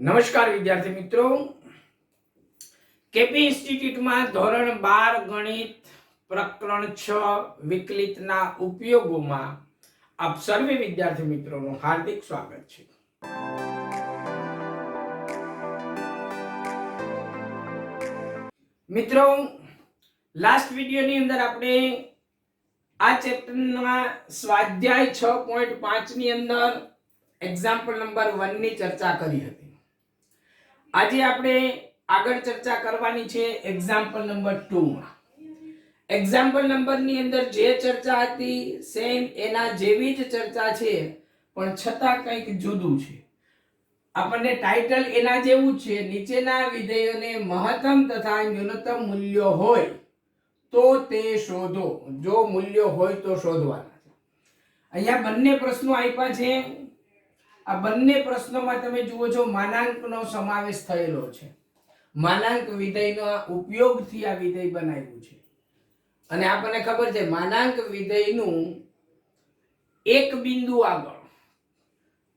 નમસ્કાર વિદ્યાર્થી મિત્રો, કેપી ઇન્સ્ટિટ્યૂટમાં ધોરણ 12 ગણિત પ્રકરણ 6 વિકલિતના ઉપયોગોમાં આપ સર્વે વિદ્યાર્થી મિત્રોનું હાર્દિક સ્વાગત છે. મિત્રો, લાસ્ટ વિડિયોની અંદર આપણે આ ચેપ્ટરના સ્વાધ્યાય 6.5 ની અંદર એક્ઝામ્પલ નંબર 1 ની ચર્ચા કરી હતી. આજે આપણે આગળ ચર્ચા કરવાની છે એક્ઝામ્પલ નંબર 2 માં. એક્ઝામ્પલ નંબરની અંદર જે ચર્ચા હતી સેમ એના જેવી જ ચર્ચા છે, પણ છતાં કંઈક જુદું છે. આપણને ટાઇટલ એના જેવું છે, નીચેના વિધેયોને મહત્તમ તથા ન્યૂનતમ મૂલ્યો હોય તો તે શોધો. જો મૂલ્યો હોય તો શોધવાના છે. અહીંયા બંને પ્રશ્નો આપ્યા છે. આ બંને પ્રશ્નોમાં તમે જુઓ છો માનાંકનો સમાવેશ થયેલો છે. માનાંક વિધેયના ઉપયોગથી આ વિધેય બનાવ્યું છે. અને આપણને ખબર છે માનાંક વિધેયનું એક બિંદુ આગળ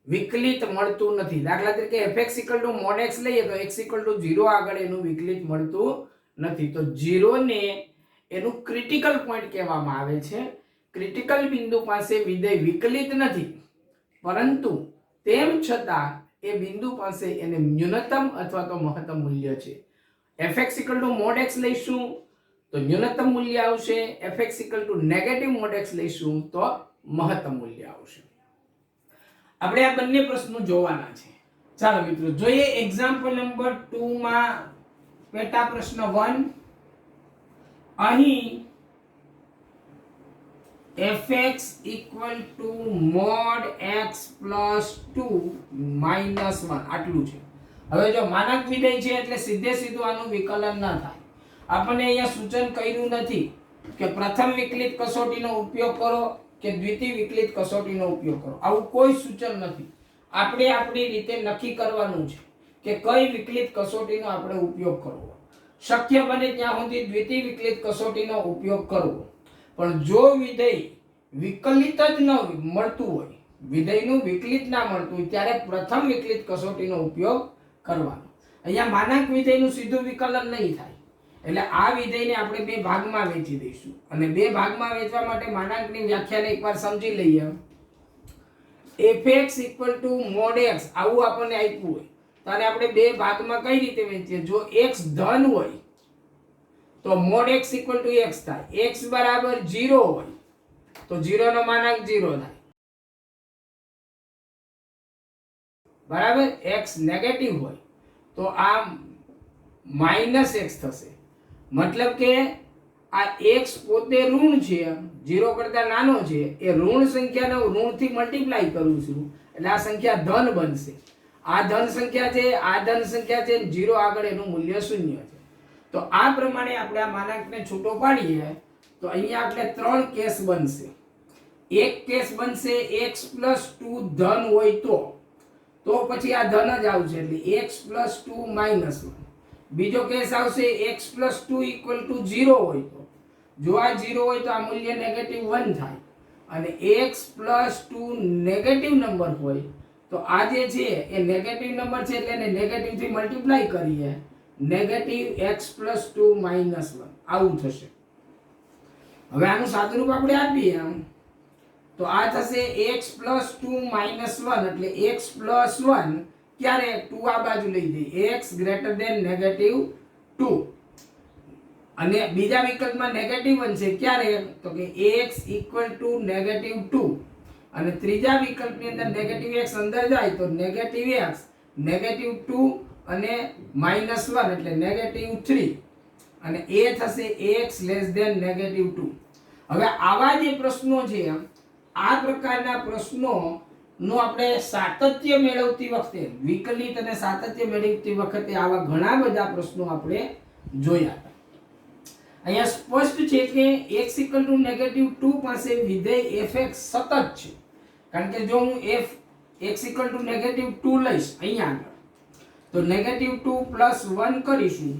વિકલિત મળતું નથી. દાખલા તરીકે fx = mod x લઈએ તો x = 0 આગળ એનું વિકલિત મળતું નથી. તો 0 ને એનું ક્રિટિકલ પોઈન્ટ કહેવામાં આવે છે. ક્રિટિકલ બિંદુ પાસે વિધેય વિકલિત નથી, પરંતુ તેમ છતાં એ બિંદુ પાસે એને ન્યૂનતમ અથવા તો મહત્તમ મૂલ્ય છે. fx = mod x લઈશું તો ન્યૂનતમ મૂલ્ય આવશે. fx = નેગેટિવ mod x લઈશું તો મહત્તમ મૂલ્ય આવશે. આપણે આ બંને પ્રશ્નો જોવાના છે. ચાલો મિત્રો જોઈએ એક્ઝામ્પલ નંબર 2 માં પેટા પ્રશ્ન 1. અહીં fx = mod x + 2 - 1 આટલું છે. હવે જો માનાંક વિધેય છે એટલે સીધું આનું વિકલન ન થાય. આપણને અહીંયા સૂચન કર્યું નથી કે પ્રથમ વિકલિત કસોટીનો ઉપયોગ કરો કે દ્વિતીય વિકલિત કસોટીનો ઉપયોગ કરો. આવું કોઈ સૂચન નથી. આપણે આપણી રીતે નક્કી કરવાનું છે કે કઈ વિકલિત કસોટીનો આપણે ઉપયોગ કરવો. શક્ય બને ત્યાં સુધી દ્વિતીય વિકલિત કસોટીનો ઉપયોગ કરવો. પણ જો વિધેય વિકલિત જ ન મળતું હોય, વિધેયનું વિકલિત ના મળતું હોય, ત્યારે પ્રથમ વિકલિત કસોટીનો ઉપયોગ કરવાનો. અહીંયા માનાંક વિધેયનું સીધું વિકલન નહીં થાય, એટલે આ વિધેયને આપણે બે ભાગમાં વહેંચી દઈશું. અને બે ભાગમાં વહેંચવા માટે માનાંકની વ્યાખ્યાને એકવાર સમજી લઈએ. fx = mod x આવું આપણને આપ્યું હોય તો આને આપણે બે ભાગમાં કઈ રીતે વહેંચીએ? જો x ધન હોય તો mod x = x થાય. x = 0 હોય તો 0 નો માનાંક 0 થાય. બરાબર. x નેગેટિવ હોય તો આ -x થશે. મતલબ કે આ x પોતે ઋણ છે, 0 કરતા નાનો છે, એ ઋણ સંખ્યાને હું ઋણથી મલ્ટીપ્લાય કરું છું એટલે આ સંખ્યા ધન બનશે. આ ધન સંખ્યા છે, આ ધન સંખ્યા છે, 0 આગળ એનું મૂલ્ય 0 છે. તો આ પ્રમાણે આપણે આ માનાંકને છૂટો પાડીએ તો અહીંયા આપણે 3 કેસ બનશે. એક કેસ બનશે x + 2 ધન હોય તો પછી આ ધન જ આવશે એટલે x + 2 - 1. બીજો કેસ આવશે x + 2 = 0 હોય તો, જો આ 0 હોય તો આ મૂલ્ય નેગેટિવ 1 થાય. અને x + 2 નેગેટિવ નંબર હોય તો આ જે છે એ નેગેટિવ નંબર છે એટલે એને નેગેટિવ થી મલ્ટીપ્લાય કરીએ, નેગેટિવ x + 2 - 1 આવું થશે. હવે આનું સાદુરૂપ આપણે આપીએ તો આ થશે x + 2 - 1 એટલે x + 1 ક્યારે 2 આ બાજુ લઈ જઈએ, x > -2. અને બીજા વિકલ્પમાં નેગેટિવ 1 છે ક્યારે તો કે x = -2. અને ત્રીજા વિકલ્પની અંદર નેગેટિવ x અંદર જાય તો નેગેટિવ x -2 અને -1 એટલે -3. અને એ થશે x <= -2. હવે આવા જે પ્રશ્નો છે, આ પ્રકારના પ્રશ્નો નો આપણે સાતત્ય મેળવતી વખતે, વિકલિત અને સાતત્ય મેળવતી વખતે આવા ઘણા બધા પ્રશ્નો આપણે જોયા હતા. અહીંયા સ્પષ્ટ છે કે x = -2 પાસે વિધેય fx સતત છે. કારણ કે જો હું x = -2 લઈશ અહીંયા તો -2 + 1 કરીશું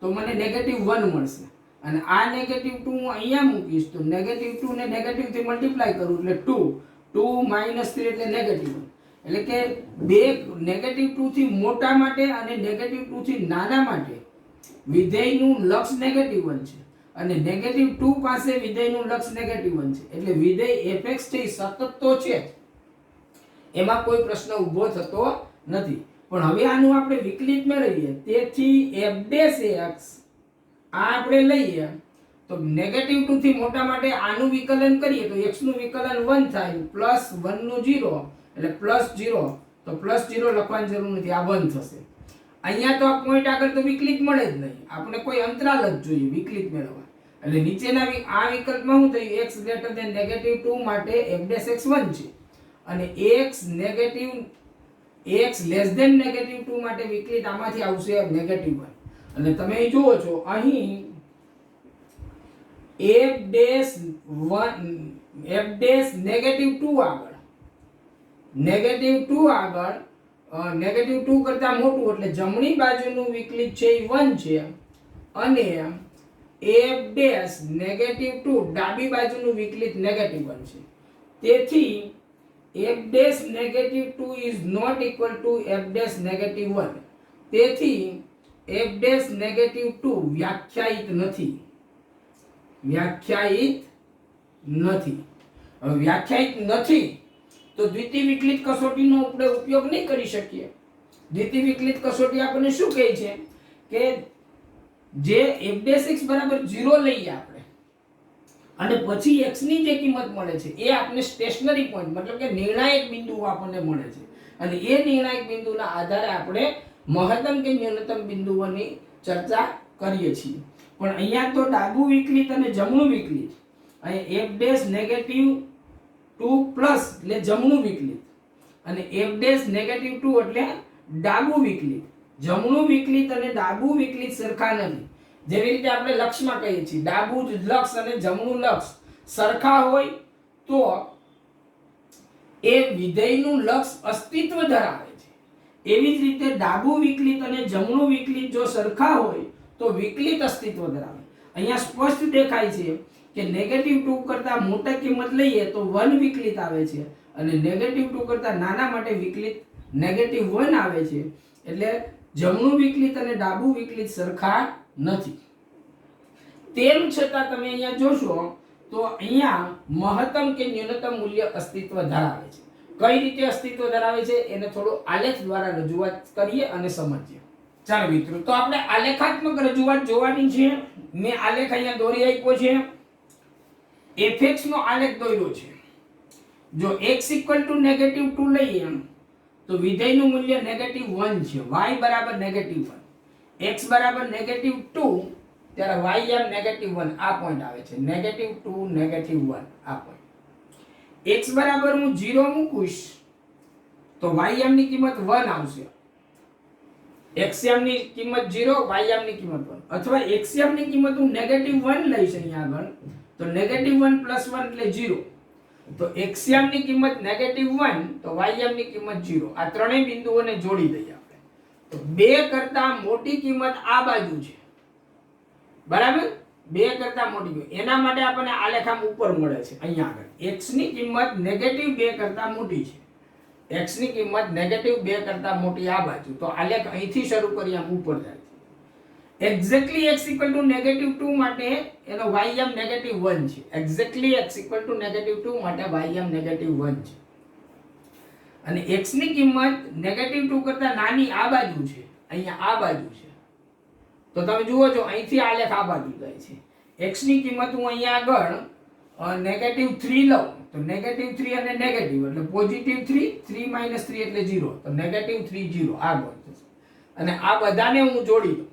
તો મને -1 મળશે. અને આ -2 હું અહીંયા મૂકીશ તો -2 ને નેગેટિવ થી મલ્ટીપ્લાય કરું એટલે 2 2 - 3 એટલે -1. એટલે કે બે -2 થી મોટા માટે અને -2 થી નાના માટે વિધેયનું લક્ષ -1 છે અને -2 પાસે વિધેયનું લક્ષ -1 છે. એટલે વિધેય fx છે એ સતત તો છે, એમાં કોઈ પ્રશ્ન ઊભો થતો નથી. પણ હવે આનું આપણે વિકલિત મેળવીએ. તેથી f' આ આપણે લઈએ તો -2 થી મોટા માટે આનું વિકલન કરીએ તો x નું વિકલન 1 થાય પ્લસ 1 નું 0 એટલે પ્લસ 0, તો પ્લસ 0 લખવાની જરૂર નથી, આ 1 થશે. અહીંયા તો આ પોઈન્ટ આગળ તો વિકલિત મળે જ નહીં, આપણે કોઈ અંતરાલ જ જોઈએ વિકલિત મેળવવા. એટલે નીચેના આ વિકલ્પમાં શું થયું, x ગ્રેટર ધેન -2 માટે f' 1 છે અને x લેસ ધેન -2 માટે વિકલિત આમાંથી આવશે -1. અને તમે અહીં જુઓ છો અહીં f' -2 આગળ -2 કરતા મોટું એટલે જમણી બાજુનું વિકલિત છે એ 1 છે અને f' -2 ડાબી બાજુનું વિકલિત -1 છે. તેથી f' -2 is not equal to f' -1. તેથી f' -2 વ્યાખ્યાયિત નથી. વ્યાખ્યાયિત નથી તો દ્વિતીય વિકલિત કસોટીનો આપણે ઉપયોગ નહીં કરી શકીએ. દ્વિતીય વિકલિત કસોટી આપણને શું કહે છે કે જે f' બરાબર 0 લઈએ આપણે અને પછી x ની જે કિંમત મળે છે એ આપણે સ્ટેશનરી પોઈન્ટ મતલબ કે નિર્ણાયક બિંદુ આપણને મળે છે અને એ નિર્ણાયક બિંદુના આધારે આપણે મહત્તમ કે ન્યૂનતમ બિંદુઓની ચર્ચા કરીએ છીએ. પણ અહીંયા તો ડાબું વિકલિત અને જમણું વિકલિત, અહીં f' -2 પ્લસ એટલે જમણું વિકલિત અને f' -2 એટલે ડાબું વિકલિત. જમણું વિકલિત અને ડાબું વિકલિત સરખા નથી. જેવી રીતે આપણે લક્ષમાં કહીએ છીએ ડાબું લક્ષ અને જમણું લક્ષ સરખા હોય તો એ વિધેયનું લક્ષ અસ્તિત્વ ધરાવે છે. એવી જ રીતે ડાબું વિકલિત અને જમણું વિકલિત જો સરખા હોય તો વિકલિત અસ્તિત્વ ધરાવે. અહીંયા સ્પષ્ટ દેખાય છે કે -2 કરતા મોટી કિંમત લઈએ તો 1 વિકલિત આવે છે અને -2 કરતા નાના માટે વિકલિત -1 આવે છે. એટલે જમણું વિકલિત અને ડાબું વિકલિત સરખા નથી. તેમ છતાં તમે અહીંયા જોશો તો અહીંયા મહત્તમ કે ન્યૂનતમ મૂલ્ય અસ્તિત્વ ધરાવે છે. કઈ રીતે અસ્તિત્વ ધરાવે છે એને થોડું આલેખ દ્વારા રજૂઆત કરીએ અને સમજીએ. ચાલો મિત્રો, તો આપણે આલેખાત્મક રજૂઆત જોવાની છે. મેં આલેખ અહીંયા દોરી આપ્યો છે. fx નો આલેખ દોર્યો છે. જો x -2 લઈએ તો વિધેયનું મૂલ્ય -1 છે, y બરાબર -1, x બરાબર -2 ત્યારે y એમ -1 આ પોઈન્ટ આવે છે, -2 -1 આ પોઈન્ટ. x બરાબર હું 0 મૂકુશ તો y એમ ની કિંમત 1 આવશે, xm ની કિંમત 0 ym ની કિંમત 1 અથવા xm ની કિંમત હું -1 લઈશ અહીંયા આગળ તો -1 + 1 એટલે 0. તો xm ની કિંમત -1 તો ym ની કિંમત 0. આ ત્રણેય બિંદુઓને જોડી દઈએ આપણે. તો 2 કરતા મોટી કિંમત આ બાજુ છે, બરાબર? 2 કરતા મોટી, એના માટે આપણને આલેખ આમ ઉપર મળે છે. અહીંયા આગળ x ની કિંમત -2 કરતા મોટી છે, x ની કિંમત -2 કરતા મોટી આ બાજુ. તો આલેખ અહીંથી શરૂ કરી આમ ઉપર જાય છે. એક્ઝેક્ટલી x -2 માટે એનો ym -1 છે. એક્ઝેક્ટલી x -2 માટે ym -1 છે. અને x ની કિંમત -2 કરતા નાની આ બાજુ છે, અહીંયા આ બાજુ છે. તો તમે જુઓ છો અહીંથી આલેખ આ બાજુ જાય છે. x ની કિંમત હું અહીંયા આગળ -3 લઉં તો -3 અને નેગેટિવ એટલે +3, 3 - 3 એટલે 0, તો -3 0 આ ગોળ થશે. અને આ બધાને હું જોડી દઉં.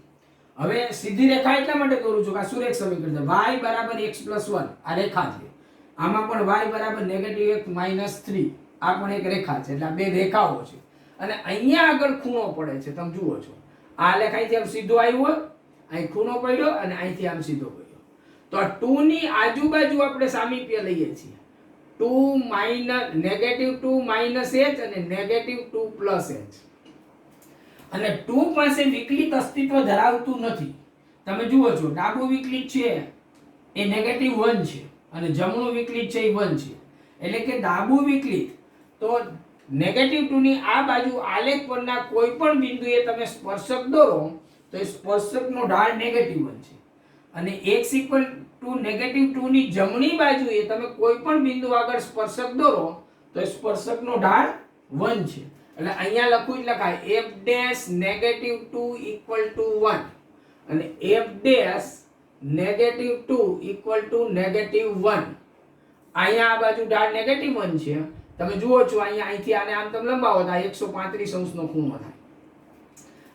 હવે સીધી રેખા એટલા માટે દોરું છું કે આ સુરેખ સમીકરણ છે. y બરાબર x + 1 આ રેખા છે. આમાં પણ y બરાબર -1 - 3 આ પણ એક રેખા છે. એટલે આ બે રેખાઓ છે અને અહીંયા આગળ ખૂણો પડે છે. તમે જુઓ છો આ આલેખ અહીંથી આમ સીધો આવ્યો, અહીં ખૂણો પડ્યો અને અહીંથી આમ સીધો પડ્યો. તો આ 2 ની આજુબાજુ આપણે સામીપ્ય લઈએ છીએ. -2 - h અને -2 + h. અને 2 પાસે વિકલિત અસ્તિત્વ ધરાવતું નથી. તમે જુઓ છો ડાબું વિકલિત છે એ -1 છે અને જમણું વિકલિત છે એ 1 છે. એટલે કે ડાબું વિકલિત તો -2 ની આ બાજુ આલેખ પરના કોઈ પણ બિંદુએ તમે સ્પર્શક દોરો તો એ સ્પર્શકનો ઢાળ -1 છે અને x -2 ની જમણી બાજુએ તમે કોઈ પણ બિંદુ આગળ સ્પર્શક દોરો તો એ સ્પર્શકનો ઢાળ 1 છે. એટલે અહીંયા લખું જ લખાય f dash -2 = 1 અને f dash -2 = -1. અહીંયા આ બાજુ ઢાળ -1 છે. તમે જુઓ છો અહીંયા અહીંથી આને આમ તમે લંબાવો તો આ 135 અંશનો ખૂણો થાય.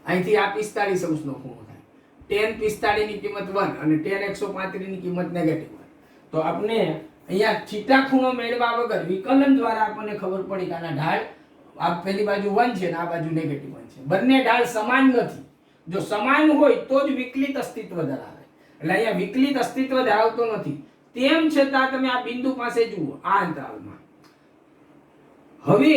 અહીંથી આ 45 અંશનો ખૂણો થાય. tan 45 ની કિંમત 1 અને tan 135 ની કિંમત -1. તો આપણે અહીંયા થીટા ખૂણો મેળવ્યા વગર વિકલન દ્વારા આપણને ખબર પડી કે આના ઢાળ આ પેલી બાજુ 1 છે અને આ બાજુ -1 છે. બંને ઢાળ સમાન નથી. જો સમાન હોય તો જ વિકલિત અસ્તિત્વ ધરાવે. એટલે અહીંયા વિકલિત અસ્તિત્વ ધરાવતો નથી. તેમ છતાં તમે આ બિંદુ પાસે જુઓ આ અંતરાલમાં. હવે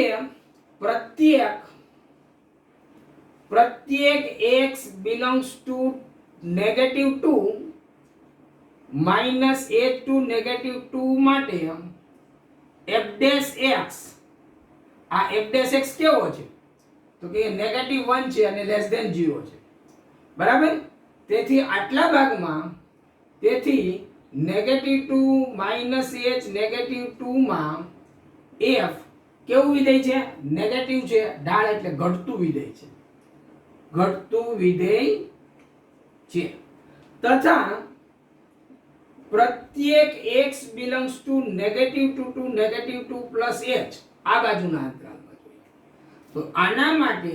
પ્રત્યેક x belongs to -2 minus h to -2 માટે f dash x આ f dash x કેવો છે તો કે -1 છે અને <0 છે. બરાબર. તેથી આટલા ભાગમાં તેથી -2 minus h -2 માં f કેવું વિધેય છે નેગેટિવ છે. ઢાળ એટલે ઘટતું વિધેય છે. ઘટતું વિધેય છે. તથા પ્રત્યેક x belongs to -2 to -2 plus h આ બાજુના અંતરાલમાં જોઈએ તો આના માટે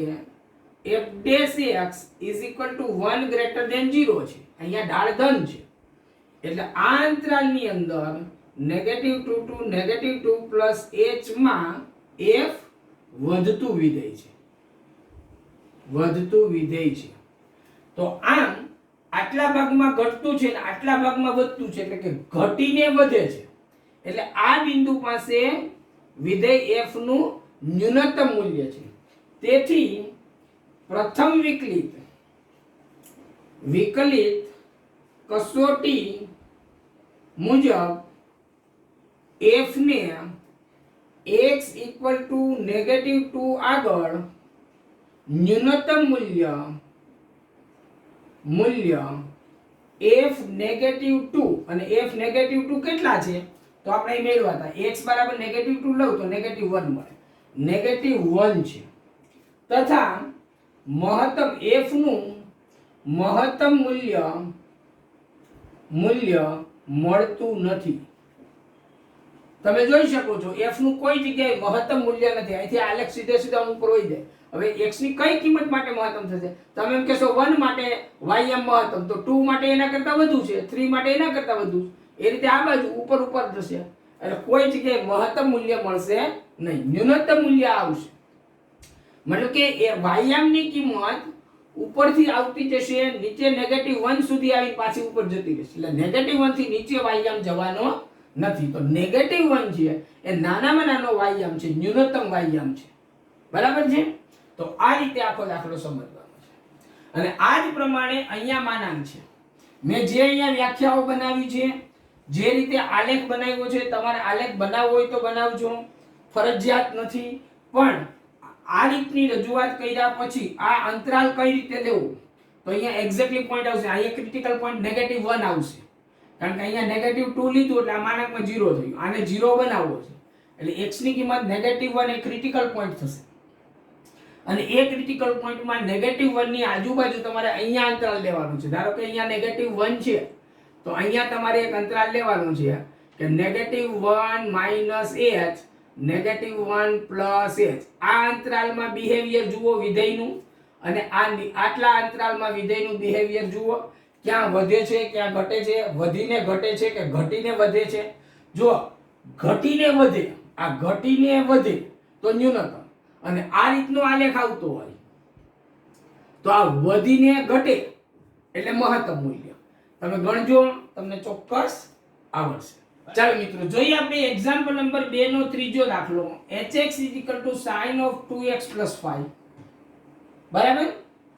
f dash x is equal to 1 greater than 0 છે. અહીંયા ઢાળ ધન છે એટલે આ અંતરાલની અંદર -2 to -2 plus h માં f વધતું વિધેય છે. વધતું વિધેય છે. તો આમ આટલા ભાગમાં ઘટતું છે અને આટલા ભાગમાં વધતું છે એટલે કે ઘટીને વધે છે. એટલે આ બિંદુ પાસે વિધેય f નું ન્યૂનતમ મૂલ્ય છે. તેથી પ્રથમ વિકલિત કસોટી મુજબ f ને x = -2 આગળ ન્યૂનતમ મૂલ્ય f -2 અને f -2 કેટલા છે તો આપણે અહીં મેળવ્યા હતા x બરાબર -2 લઉં તો -1 મળે. -1 છે. તથા મહત્તમ f નું મહત્તમ મૂલ્ય મળતું નથી. તમે જોઈ શકો છો f નું કોઈ જગ્યાએ મહત્તમ મૂલ્ય નથી. અહીંથી આલેખ સીધે સીધા ઉપર હોઈ જાય. હવે x ની કઈ કિંમત માટે મહત્તમ થશે તમે એમ કહેશો 1 માટે ym મહત્તમ તો 2 માટે એના કરતા વધુ છે 3 માટે એના કરતા વધુ એ રીતે આ બાજુ ઉપર જશે. એટલે કોઈ જગ્યાએ મહત્તમ મૂલ્ય મળશે નહીં. ન્યૂનતમ મૂલ્ય આવશે. મતલબ કે ym ની કિંમત ઉપરથી આવતી જશે નીચે -1 સુધી આવી પાછી ઉપર જતી રહેશે. એટલે -1 થી નીચે ym જવાનો નથી. તો -1 છે એ નાનામાં નાનો ym છે ન્યૂનતમ ym છે. બરાબર છે. તો આ રીતે આખો દાખલો સમજવાનો છે. અને આ જ પ્રમાણે અહીંયા માનાંક છે. મેં જે અહીંયા વ્યાખ્યાઓ બનાવી છે જે રીતે આલેખ બનાવ્યો છે તમારે આલેખ બનાવવો હોય તો બનાવજો ફરજિયાત નથી. પણ આ રીતની રજૂઆત કર્યા પછી આ અંતરાલ કઈ રીતે લેવું તો અહીંયા એક્ઝેક્ટલી પોઈન્ટ આવશે. અહીંયા ક્રિટિકલ પોઈન્ટ -1 આવશે કારણ કે અહીંયા -2 લીધું એટલે આ માનાંકમાં 0 થયું. આને 0 બનાવવો છે એટલે x ની કિંમત -1 એ ક્રિટિકલ પોઈન્ટ થશે. અને એ ક્રિટિકલ પોઈન્ટમાં -1 ની આજુબાજુ તમારે અહીંયા અંતરાલ લેવાનું છે. ધારો કે અહીંયા -1 છે તો અહીંયા તમારે એક અંતરાલ લેવાનું છે કે -1 - h -1 plus h. આ અંતરાલમાં બિહેવિયર જુઓ વિધેયનું અને આટલા અંતરાલમાં વિધેયનું બિહેવિયર જુઓ ક્યાં વધે છે ક્યાં ઘટે છે વધીને ઘટે છે કે ઘટીને વધે છે. જો ઘટીને વધે આ ઘટીને વધે તો ન્યૂનતમ અને આ રીતનો આલેખ આવતો હોય તો આ વધીને ઘટે એટલે મહત્તમ મૂલ્ય. તમે ગણજો તમને ચોક્કસ આવડશે. ચાલો મિત્રો જોઈએ આપણે એક્ઝામ્પલ નંબર 2 નો ત્રીજો દાખલો hx = sin of 2x + 5. બરાબર.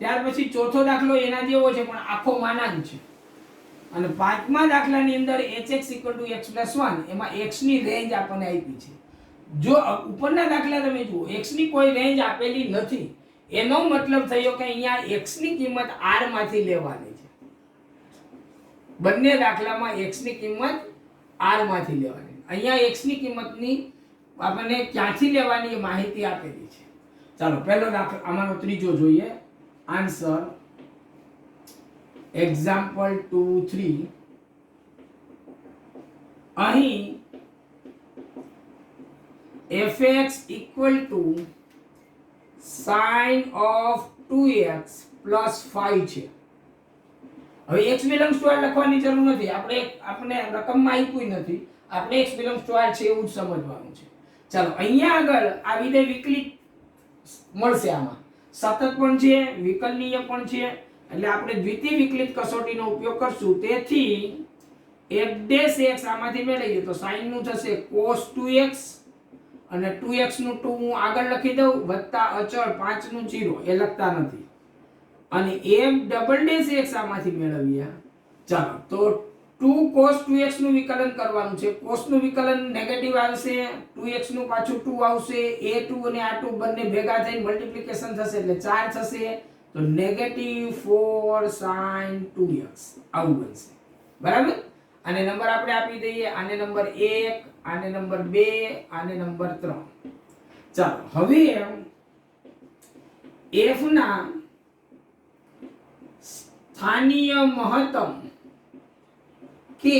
ત્યાર પછી ચોથો દાખલો એના જેવો છે પણ આખો માનાંક છે. અને પાંચમા દાખલાની અંદર hx = x + 1 એમાં x ની રેન્જ આપણને આપી છે. જો ઉપરના દાખલા તમે જુઓ x ની કોઈ રેન્જ આપેલી નથી, એનો મતલબ થયો કે અહીંયા x ની કિંમત r માંથી લેવાની છે. બંને દાખલામાં x ની કિંમત r માંથી લેવાની. અહીંયા x ની કિંમતની આપણને ક્યાંથી લેવાની એ માહિતી આપેલી છે. ચાલો પહેલો દાખલો આમાંનો ત્રીજો જોઈએ. Answer example 2 3. અહીં fx equal to sin of 2x plus 5 છે. હવે x belongs to r લખવાની જરૂર નથી, આપણે રકમમાં આપ્યું નથી, આપણે x belongs to r છે એવું જ સમજવાનું છે. ચાલો અહીંયા આગળ આ વિધેય વિકલિત મળશે, આમાં સતત પણ છે, વિકલનીય પણ છે, એટલે આપણે દ્વિતીય વિકલિત કસોટીનો ઉપયોગ કરશું. તેથી f' આમાંથી મેળવીએ તો sin નું થશે cos 2x અને 2x નું 2 હું આગળ લખી દઉં વત્તા અચળ 5 નું 0 એ લખતા નથી, અને f'' આમાંથી મેળવીએ. ચાલો તો 2 cos 2x નું વિકલન કરવાનું છે. cos નું વિકલન નેગેટિવ આવશે, 2x નું પાછું 2 આવશે, a2 અને આ 2 બંને ભેગા થઈને મલ્ટીપ્લિકેશન થશે એટલે 4 થશે, તો -4 sin 2x આવું બનશે. બરાબર. આને નંબર આપણે આપી દઈએ, આને નંબર 1, આને નંબર 2, આને નંબર 3. ચાલો હવે f ના સ્થાનીય મહત્તમ કે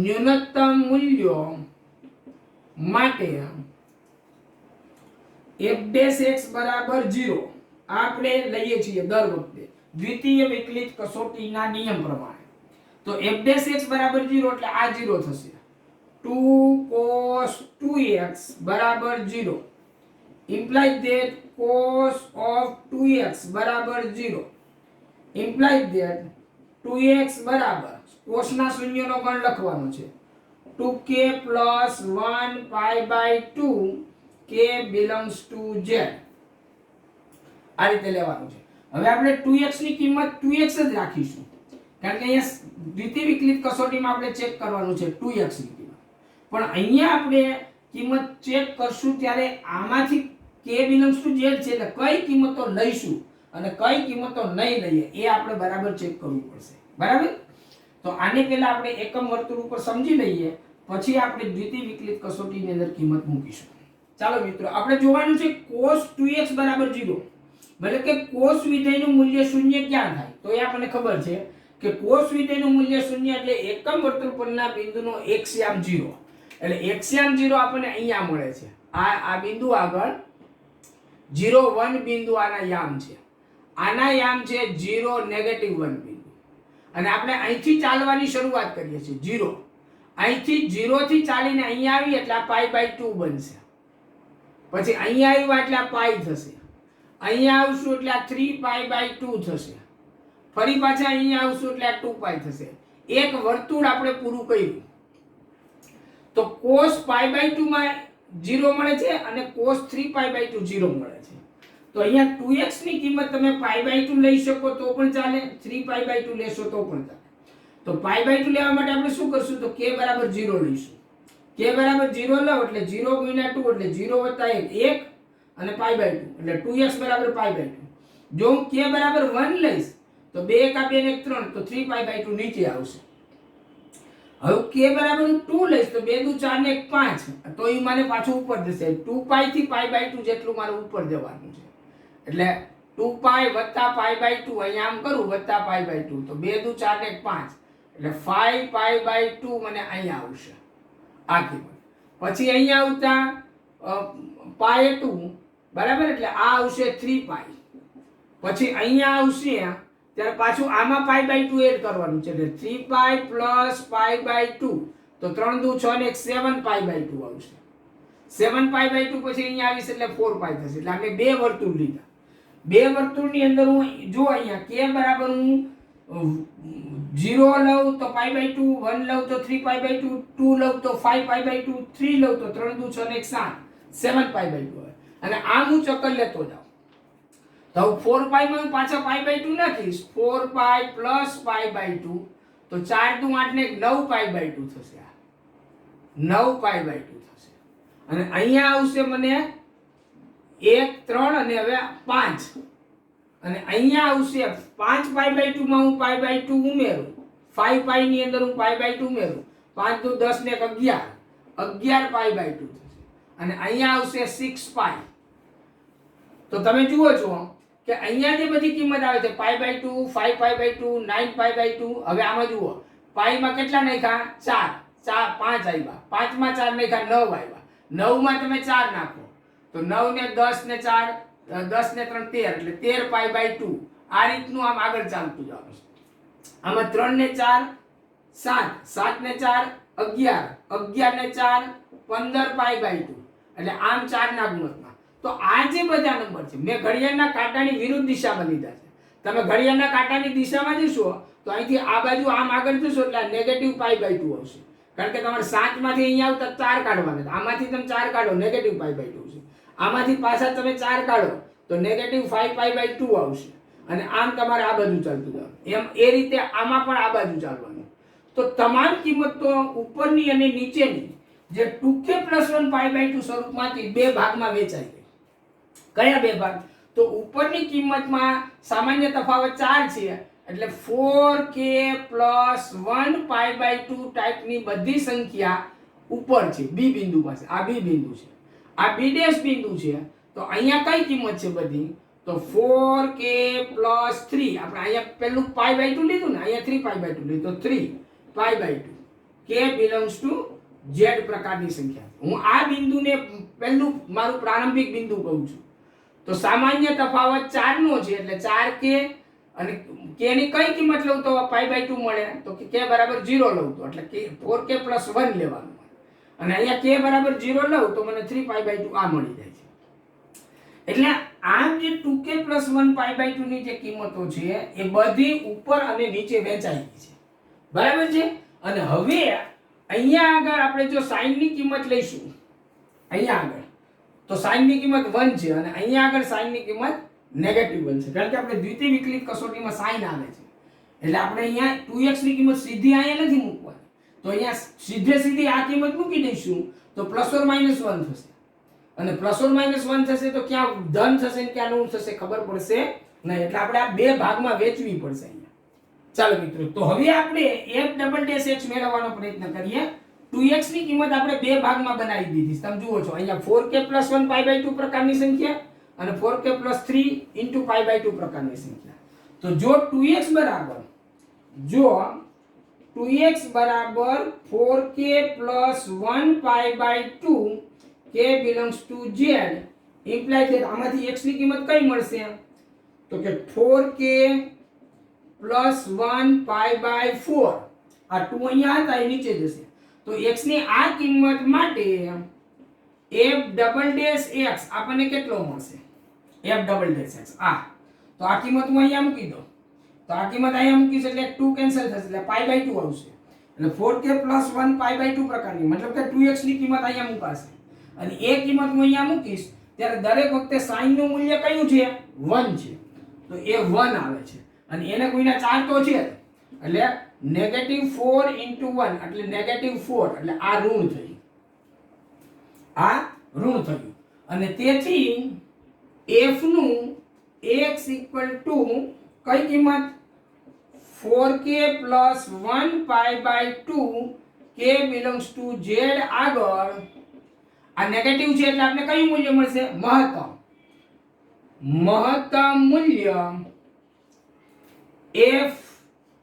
ન્યૂનતમ મૂલ્યો માટે f' બરાબર 0 આપણે લઈએ છીએ દર વખતે દ્વિતીય વિકલિત કસોટીના નિયમ પ્રમાણે. તો f' બરાબર 0 એટલે આ 0 થશે. 2 cos 2x બરાબર 0 implies that cos of 2x બરાબર 0 implies that 2x બરાબર cos ના શૂન્યનો ગણ લખવાનો છે 2k plus 1 pi by 2 k belongs to z. આ રીતે લેવાનું છે. હવે આપણે 2x ની કિંમત 2x જ રાખીશું, કારણ કે અહીંયા દ્વિતીય વિકલિત કસોટીમાં આપણે ચેક કરવાનું છે 2x ની કિંમત. પણ અહીંયા આપણે કિંમત ચેક કરશું ત્યારે આમાંથી k belongs to z છે, એટલે કઈ કિંમતો લઈશું અને કઈ કિંમતો નહીં લઈએ એ આપણે બરાબર ચેક કરવું પડશે. બરાબર. તો આને પહેલા આપણે એકમ વર્તુળ ઉપર સમજી લઈએ, પછી આપણે દ્વિતીય વિકલિત કસોટીની અંદર કિંમત મૂકીશું. ચાલો મિત્રો, આપણે જોવાનું છે cos 2x બરાબર 0, મતલબ કે cos વિધેયનું મૂલ્ય શૂન્ય ક્યાં થાય? તો એ આપણને ખબર છે કે cos વિધેયનું મૂલ્ય શૂન્ય એટલે એકમ વર્તુળ પરના બિંદુનો x યામ 0, એટલે x યામ 0 આપણને અહીંયા મળે છે. આ બિંદુ આગળ 0 1 બિંદુ આના યામ છે, આના યામ છે 0 -1 બિંદુ, અને આપણે અહીંથી ચાલવાની શરૂઆત કરીએ છીએ 0, અહીંથી 0 થી ચાલીને અહીંયા આવી એટલે આ π/2 બનશે. પછી અહીંયા આવ્યા એટલે આ પાઈ થશે, અહીંયા આવશું એટલે આ 3π/2 થશે, ફરી પાછા અહીંયા આવશું એટલે આ 2π થશે. એક વર્તુળ આપણે પૂરું કર્યું. તો cos π/2 માં 0 મળે છે અને cos 3π/2 0 મળે છે. તો અહીંયા 2x ની કિંમત તમે π/2 લઈ શકો તો પણ ચાલે, 3π/2 લેશો તો પણ ચાલે. તો π/2 લેવા માટે આપણે શું કરશું? તો k બરાબર 0 લઈશું. k બરાબર 0 લો એટલે 0 ગુણ્યા 2 એટલે 0 વત્તા 1 અને π/2 એટલે 2x બરાબર π/2. જો હું k બરાબર 1 લઈશ તો 2 1 2 ને 1 3 તો 3π/2 નીચે આવશે. હવે k બરાબર 2 લઈશ તો 2 2 4 ને 1 5, તો એ મને પાછું ઉપર જશે. 2π થી π/2 જેટલું મારે ઉપર જવાનું છે, એટલે 2π વત્તા π/2 અહીંયા આમ કરું વત્તા π/2 તો 2 2 4 ને 1 5 એટલે 5π/2 મને અહીંયા આવશે આ કિંમત. પછી અહીંયા આવતા π2 બરાબર એટલે આ આવશે 3π. પછી અહીંયા આવશે ત્યારે પાછું આમાં π/2 એડ કરવાનું છે એટલે 3π plus π/2 તો 3 2 6 ને 1 7π/2 આવશે. 7π/2 પછી અહીંયા આવીશ એટલે 4π થશે. એટલે આપણે બે વર્તુળ લીધા. બે વર્તુળની અંદર હું જો અહીંયા k બરાબર હું 0 લઉં તો π/2, 1 લઉં તો 3π/2, 2 લઉં તો 5π/2, 3 લઉં તો 3 2 6 ને 1 7 7π/2 અને આમ હું ચક્કર લેતો જાઉં તો 4π માં હું પાછા π/2 નાખીશ, 4π plus π/2 તો 4 2 8 ને 9π/2 થશે. 9π/2 થશે. અને અહીંયા આવશે મને 1 3 અને હવે 5 અને અહીંયા આવશે 5π/2 માં હું π/2 ઉમેરું, 5π ની અંદર હું π/2 ઉમેરું, 5 દુ 10 ને 11 11π/2 થશે. અને અહીંયા આવશે 6π. તો તમે જુઓ છો કે અહીંયા જે બધી કિંમત આવે છે π/2 5π/2 9π/2, હવે આમાં જુઓ પાઈ માં કેટલા નાખ્યા 4 5 આવ્યા, 5 માં 4 નાખ્યા 9 આવ્યા, 9 માં તમે 4 નાખો તો 9 ને 10 ને 4 10 ને 3 13 એટલે 13π/2. આ રીતનું આમ આગળ ચાલતું જવાનું છે. આમાં 3 ને 4 7 7 ને 4 11 11 ને 4 15π/2 એટલે આમ 4 ના ગુણકમાં. તો આ જે બધા નંબર છે મેં ઘડિયાળના કાંટાની વિરુદ્ધ દિશામાં લીધા છે. તમે ઘડિયાળના કાંટાની દિશામાં જશો તો અહીંથી આ બાજુ આમ આગળ જશો એટલે નેગેટિવ π/2 આવશે. કારણ કે તમારે 7 માંથી અહીંયા આવતા 4 કાઢવાના છે. આમાંથી તમે 4 કાઢો નેગેટિવ π/2 છે. આમાંથી પાછા તમે 4 કાઢો તો નેગેટિવ 5π/2 આવશે. અને આમ તમારે આ બાજુ ચાલતું જવાનું. એમ એ રીતે આમાં પણ આ બાજુ ચાલવાનું. તો તમામ કિંમતો ઉપરની અને નીચેની જે 2k + 1 π/2 સ્વરૂપમાંથી બે ભાગમાં વેચાઈ ગઈ. કયા બે ભાગ? તો ઉપરની કિંમતમાં સામાન્ય તફાવત 4 છે એટલે 4k + 1 π/2 ટાઈપની બધી સંખ્યા ઉપર છે બી બિંદુ પાસે. આ બી બિંદુ છે, આ બી ડેશ બિંદુ છે. તો અહીંયા કઈ કિંમત છે બધી? તો 4k + 3. આપણે અહીંયા પેલું π/2 લીધું ને, અહીંયા 3π/2 લીધું તો 3π/2. k belongs to z પ્રકારની સંખ્યા. હું આ બિંદુને પહેલું મારું પ્રારંભિક બિંદુ કહું છું. તો સામાન્ય તફાવત 4 નો છે એટલે 4k અને k ની કઈ કિંમત લઉં તો π/2 મળે? તો k = 0 લઉં તો એટલે 4k + 1 લેવાનું. અને અહીંયા k = 0 લઉં તો મને 3π/2 આ મળી જાય છે. એટલે આમ જે 2k + 1 π/2 ની જે કિંમતો છે એ બધી ઉપર અને નીચે વહેંચાઈ છે. બરાબર છે? અને હવે અહીંયા આગળ આપણે જો sin ની કિંમત લઈશું, અહીંયા આગળ તો sin ની કિંમત 1 છે અને અહીંયા આગળ sin ની કિંમત નેગેટિવ 1 છે. કારણ કે આપણે દ્વિતીય વિકલિત કસોટીમાં sin આવે છે. એટલે આપણે અહીંયા 2x ની કિંમત સીધી અહીંયા નથી મૂકવાની. તો અહીંયા સીધી આ કિંમત મૂકી દઈશું તો +or -1 થશે. અને +or -1 થશે તો ક્યાં ધન થશે ને ક્યાં ઋણ થશે ખબર પડશે નહીં. એટલે આપણે આ બે ભાગમાં વહેંચવી પડશે અહીંયા. ચાલો મિત્રો, તો હવે આપણે f"x મેળવવાનો પ્રયત્ન કરીએ. 2x ની કિંમત આપણે બે ભાગમાં બનાવી દીધી. તમે જુઓ છો અહીંયા 4k + 1 π/2 પ્રકારની સંખ્યા અને 4k + 3 * π/2 પ્રકારની સંખ્યા. તો જો 2x બરાબર 4k + 1 π/2 k belongs to z imply that આમાંથી x ની કિંમત કઈ મળશે? તો કે 4k + 1 π/4. આ 2 અહીંયા હતા એ નીચે જશે. તો x ની આ કિંમત માટે f"x આપણને કેટલો મળશે? f"x આ. તો આ કિંમત હું અહીંયા મૂકી દઉં. તો આ કિંમત અહીંયા મૂકીશ એટલે 2 કેન્સલ થશે એટલે π/2 આવશે. એટલે 4k + 1 π/2 પ્રકારની મતલબ કે 2x ની કિંમત અહીંયા મુકાશે. અને એ કિંમત હું અહીંયા મૂકીશ ત્યારે દરેક વખતે sin નું મૂલ્ય કયું છે? 1 છે. તો એ 1 આવે છે. અને એને કોઈના 4 તો છે એટલે -4 * 1 એટલે -4 એટલે આ ઋણ થયું. આ ઋણ થયું. અને તેથી f નું x = કઈ કિંમત? 4k + 1 π/2 k belongs to z આગળ આ નેગેટિવ છે એટલે આપણે કયું મૂલ્ય મળશે? મહત્તમ મૂલ્ય f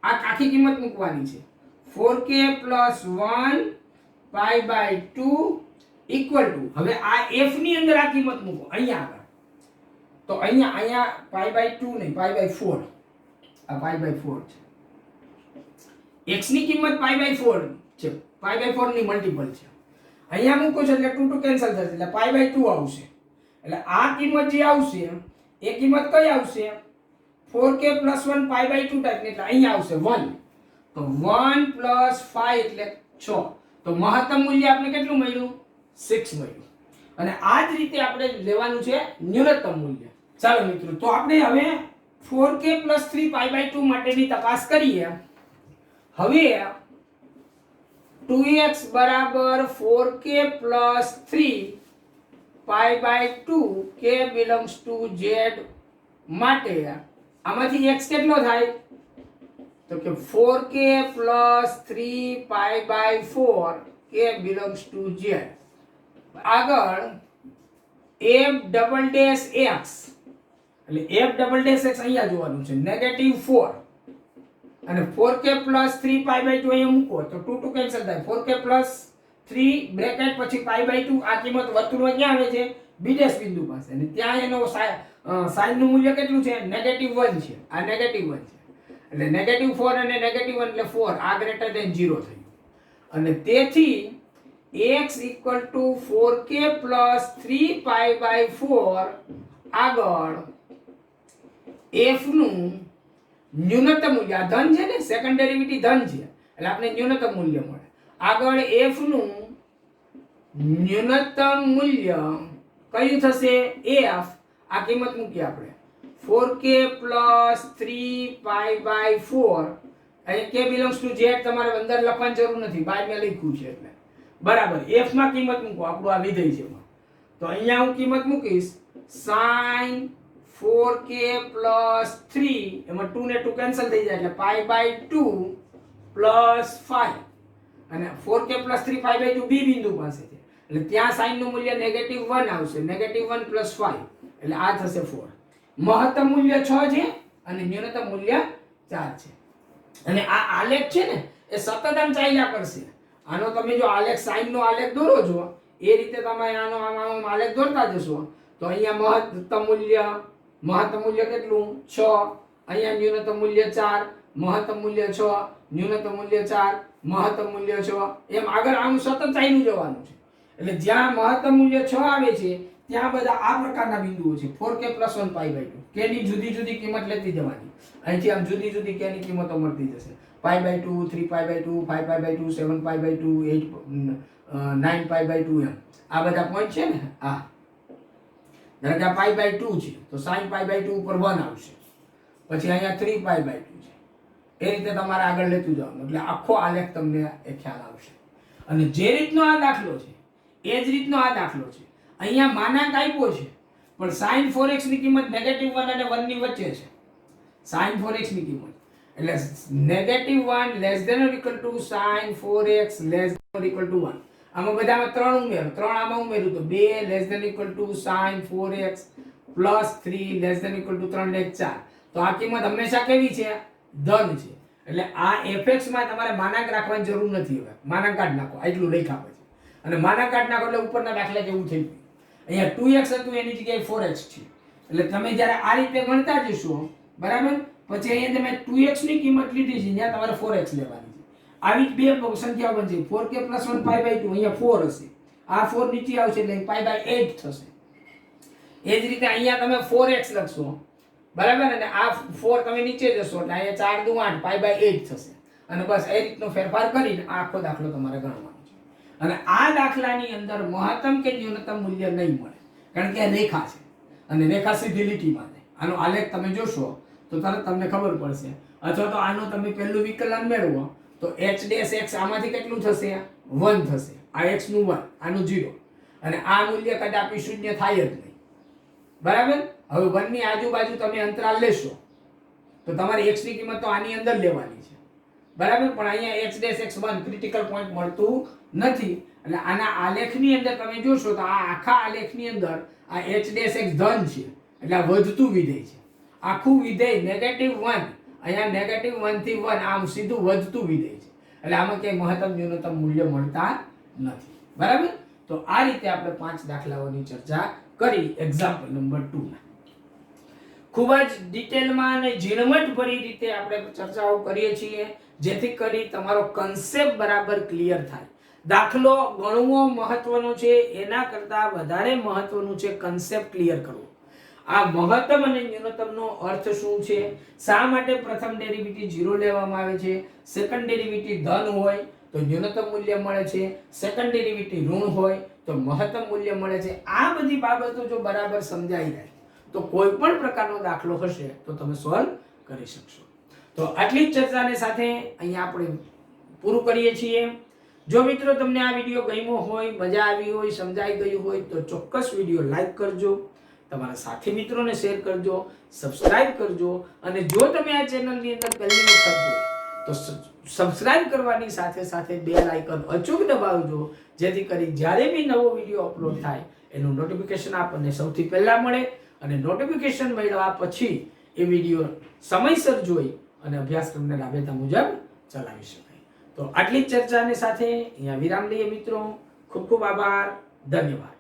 આ આખી કિંમત મૂકવાની છે 4k + 1 π/2 = હવે આ f ની અંદર આ કિંમત મૂકો અહીંયા આગળ. તો અહીંયા π/2 નહીં π/4. આ π/4 છે. x ની કિંમત π/4 છે. π/4 ની મલ્ટીપલ છે. અહીંયા મૂકો છો એટલે 2 કેન્સલ થશે એટલે π/2 આવશે. એટલે આ કિંમત જે આવશે એ કિંમત કઈ આવશે? 4k + 1 π/2 ટાઈપ એટલે અહીંયા આવશે 1. તો 1 + 5 એટલે 6. તો મહત્તમ મૂલ્ય આપણે કેટલું મળ્યું? 6 મળ્યું. અને આ જ રીતે આપણે લેવાનું છે ન્યૂનતમ મૂલ્ય. ચાલો મિત્રો, તો આપણે હવે 4k + 3 π/2 માટેની તપાસ કરીએ. હવે 2x બરાબર 4k plus 3 pi by 2 k belongs to z માટે આમાંથી x કેટલો થાય તો કે 4k plus 3 pi by 4 k belongs to z. આગળ f ડબલ ડેશ x એટલે f ડબલ ડેશ x અહીંયા જોવાનું છે -4 અને 4k પ્લસ 3 પાઈ બાય 2 અહીંયા મૂકો તો 2 2 કેન્સલ થાય 4k પ્લસ 3 બ્રેકેટ પછી પાઈ બાય 2 આ કિંમત વર્તુળમાં ક્યાં આવે છે b ડેશ બિંદુ પાસે અને ત્યાં એનો સાઈન નું મૂલ્ય કેટલું છે -1 છે આ -1 છે એટલે -4 અને -1 એટલે 4 આ ગ્રેટર ધેન 0 થયું અને તેથી x equal to 4k plus 3 pi by 4 આગળ f નું ન્યૂનતમ મૂલ્ય આ ધન છે ને સેકન્ડ ડેરિવેટિવ ધન છે એટલે આપણે ન્યૂનતમ મૂલ્ય મળે આગળ f નું ન્યૂનતમ મૂલ્ય કયું થશે f આ કિંમત મૂકી આપણે 4k plus 3 pi by 4 અહીં k belongs to z તમારે અંદર લખવાની જરૂર નથી બાય મેં લખ્યું છે એટલે બરાબર f માં કિંમત મૂકો આપણું આ વિધેય છે તો અહીંયા હું કિંમત મૂકીશ sin 4k plus 3 એમાં 2 ને 2 કેન્સલ થઈ જાય એટલે pi by 2 plus 5 અને 4k plus 3 pi by 2 b બિંદુ પાસે છે એટલે ત્યાં sin નું મૂલ્ય -1 આવશે -1 plus 5 એટલે આ થશે 4 મહત્તમ મૂલ્ય 6 છે અને ન્યૂનતમ મૂલ્ય 4 છે અને આ આલેખ છે ને એ સતત આમ ચાલ્યા કરશે આનો તમે જો આલેખ સાઈન નો આલેખ દોરો છો એ રીતે તમે આનો આમ આલેખ દોરતા જશો તો અહીંયા મહત્તમ મૂલ્ય કેટલું 6 અહીંયા ન્યૂનતમ મૂલ્ય 4 મહત્તમ મૂલ્ય 6 ન્યૂનતમ મૂલ્ય 4 મહત્તમ મૂલ્ય 6 એમ આગળ આમ સતત ચાલ્યું જવાનું છે એટલે જ્યાં મહત્તમ મૂલ્ય 6 આવે છે ત્યાં બધા આ પ્રકારના બિંદુઓ છે 4k + 1 પાઈ બાય 2 k ની જુદી જુદી કિંમત લેતી જવાની અહીંથી આમ જુદી જુદી k ની કિંમતો મળતી જશે pi by 2 3 pi by 2 5 pi by 2 7 pi by 2 8 9 pi by 2 એમ આ બધા પોઈન્ટ છે ને આ ધારો કે આ પાઈ બાય 2 છે તો sin પાઈ બાય 2 ઉપર 1 આવશે પછી અહીંયા 3 પાઈ બાય 2 છે એ રીતે તમારે આગળ લેતું જવાનું એટલે આખો આલેખ તમને એ ખ્યાલ આવશે અને જે રીતનો આ દાખલો છે એ જ રીતનો આ દાખલો છે અહીંયા માનાંક આપ્યો છે પણ sin 4x ની કિંમત -1 અને 1 ની વચ્ચે છે sin 4x ની કિંમત એટલે -1 less than or equal to sin 4x less than or equal to 1 આમાં બધામાં 3 ઉમેરો 3 આમાં ઉમેરું તો 2 less than or equal to sin 4x plus 3 less than or equal to 3 + 4 તો આ કિંમત હંમેશા કેવી છે ધન છે એટલે આ fx માં તમારે માનાંક રાખવાની જરૂર નથી હવે માનાંક કાઢ નાખો આટલું લખ્યા પછી અને માનાંક કાઢ નાખો એટલે ઉપરના દાખલા જેવું થઈ ગયું અહીંયા 2x હતું એની જગ્યાએ 4x છે એટલે તમે જ્યારે આ રીતે ગણતા જશો બરાબર પછી અહીંયા તમે 2x ની કિંમત લીધી છે ત્યાં તમારે 4x લેવાની છે આવી જ બે સંખ્યાઓ બનશે 4k + 1 પાઈ બાય 2 અહીંયા 4 હશે આ 4 નીચે આવશે એટલે પાઈ બાય 8 થશે એ જ રીતે અહીંયા તમે 4x લખશો બરાબર અને આ 4 તમે નીચે જશો એટલે અહીંયા 4 દુ 8 પાઈ બાય 8 થશે અને બસ એ રીતનો ફેરફાર કરીને આ આખો દાખલો તમારે ગણવાનો છે અને આ દાખલાની અંદર મહત્તમ કે ન્યૂનતમ મૂલ્ય નહીં મળે કારણ કે આ રેખા છે અને રેખા સીધી લીટીમાં છે આનો આલેખ તમે જોશો તો તરત તમને ખબર પડશે અથવા તો આનો તમે પહેલું વિકલન મેળવો તો h ડેશ x આમાંથી કેટલું થશે 1 થશે આ x નું 1 આનું 0 અને આ મૂલ્ય કદાપી શૂન્ય થાય જ નહીં બરાબર હવે 1 ની આજુબાજુ તમે અંતરાલ લેશો તો તમારે x ની કિંમત તો આની અંદર લેવાની છે બરાબર પણ અહીંયા h dash x 1 critical point મળતું નથી એટલે આના આલેખની અંદર તમે જોશો તો આ આખા આલેખની અંદર આ h ડેશ x ધન છે એટલે આ વધતું વિધેય છે આખું વિધેય -1 અહીંયા -1 થી 1 આમ સીધું વધતું વિધેય છે એટલે આમાં ક્યાંય મહત્તમ ન્યૂનતમ મૂલ્ય મળતા નથી બરાબર તો આ રીતે આપણે 5 દાખલાઓની ચર્ચા કરી એક્ઝામ્પલ નંબર 2 ના ખૂબ જ ડિટેલમાં અને ઝીણવટભરી રીતે આપણે ચર્ચાઓ કરીએ છીએ જેથી કરી તમારો કન્સેપ્ટ બરાબર ક્લિયર થાય દાખલો ગણવો મહત્વનો છે એના કરતાં વધારે મહત્વનું છે કન્સેપ્ટ ક્લિયર કરવો આ મહત્તમ અને ન્યૂનતમનો અર્થ શું છે શા માટે પ્રથમ ડેરિવેટિવ 0 લેવામાં આવે છે સેકન્ડ ડેરિવેટિવ ધન હોય તો ન્યૂનતમ મૂલ્ય મળે છે સેકન્ડ ડેરિવેટિવ ઋણ હોય તો મહત્તમ મૂલ્ય મળે છે આ બધી બાબતો જો બરાબર સમજાઈ જાય તો કોઈ પણ પ્રકારનો દાખલો હશે તો તમે સોલ્વ કરી શકશો તો આટલી જ ચર્ચાને સાથે અહીંયા આપણે પૂરું કરીએ છીએ જો મિત્રો તમને આ વિડીયો ગમ્યો હોય, મજા આવી હોય, સમજાઈ ગયું હોય તો ચોક્કસ વિડીયો લાઈક કરજો, તમારા સાથી મિત્રોને શેર કરજો, સબસ્ક્રાઇબ કરજો અને જો તમે આ ચેનલની અંદર પહેલી વખત હોય તો સબસ્ક્રાઇબ કરવાની સાથે સાથે બેલ આઇકન અચૂક દબાવજો, જેથી કરી જ્યારે બી નવો વિડીયો અપલોડ થાય એનું નોટિફિકેશન આપણને સૌથી પહેલા મળે અને નોટિફિકેશન મળ્યા પછી એ વિડીયો સમયસર જોઈ અને અભ્યાસક્રમને રાબેતા મુજબ ચલાવી શકાય. તો આટલી જ ચર્ચાની સાથે અહીંયા વિરામ લઈએ મિત્રો. ખૂબ ખૂબ આભાર. ધન્યવાદ.